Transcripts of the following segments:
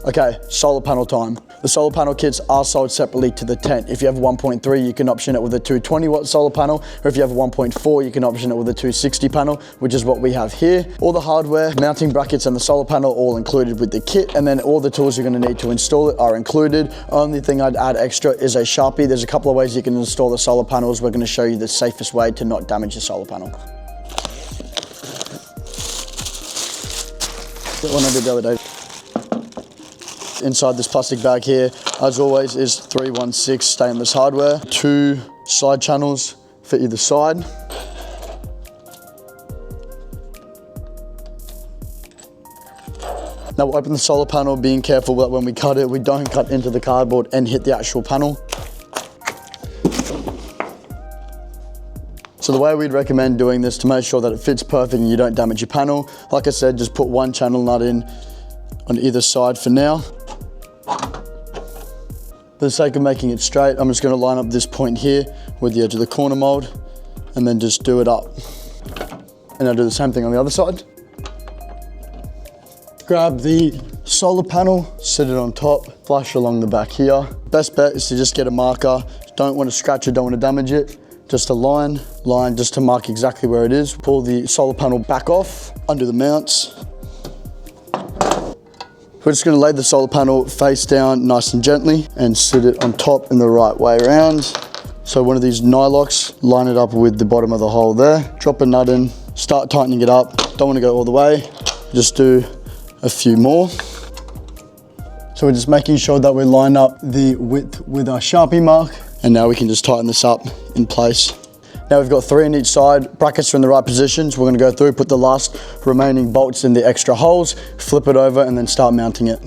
Okay, solar panel time. The solar panel kits are sold separately to the tent. If you have a 1.3, you can option it with a 220 watt solar panel, or if you have a 1.4, you can option it with a 260 panel, which is what we have here. All the hardware, mounting brackets and the solar panel all included with the kit, and then all the tools you're gonna need to install it are included. Only thing I'd add extra is a Sharpie. There's a couple of ways you can install the solar panels. We're gonna show you the safest way to not damage your solar panel. That one I did the other day. Inside this plastic bag here, as always, is 316 stainless hardware, 2 side channels for either side. Now we'll open the solar panel, being careful that when we cut it, we don't cut into the cardboard and hit the actual panel. So the way we'd recommend doing this to make sure that it fits perfect and you don't damage your panel, like I said, just put 1 channel nut in on either side for now. For the sake of making it straight, I'm just going to line up this point here with the edge of the corner mold and then just do it up. And I'll do the same thing on the other side. Grab the solar panel, sit it on top, flush along the back here. Best bet is to just get a marker. Don't want to scratch it, don't want to damage it. Just a line just to mark exactly where it is. Pull the solar panel back off, undo the mounts. We're just going to lay the solar panel face down nice and gently and sit it on top in the right way around. So one of these nylocks, line it up with the bottom of the hole there. Drop a nut in, start tightening it up. Don't want to go all the way, just do a few more. So we're just making sure that we line up the width with our Sharpie mark. And now we can just tighten this up in place. Now we've got 3 on each side, brackets are in the right positions. We're gonna go through, put the last remaining bolts in the extra holes, flip it over and then start mounting it.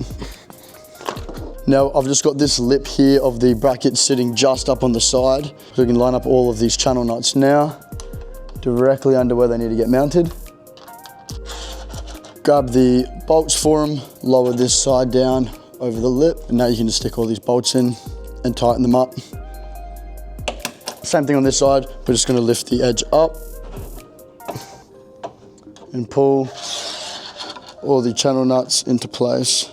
Now I've just got this lip here of the bracket sitting just up on the side. So we can line up all of these channel nuts now, directly under where they need to get mounted. Grab the bolts for them, lower this side down over the lip, and now you can just stick all these bolts in and tighten them up. Same thing on this side, we're just going to lift the edge up and pull all the channel nuts into place.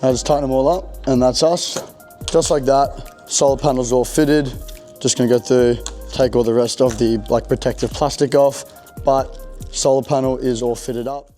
Now just tighten them all up and that's us. Just like that, solar panel's all fitted. Just going to go through, take all the rest of the protective plastic off, but solar panel is all fitted up.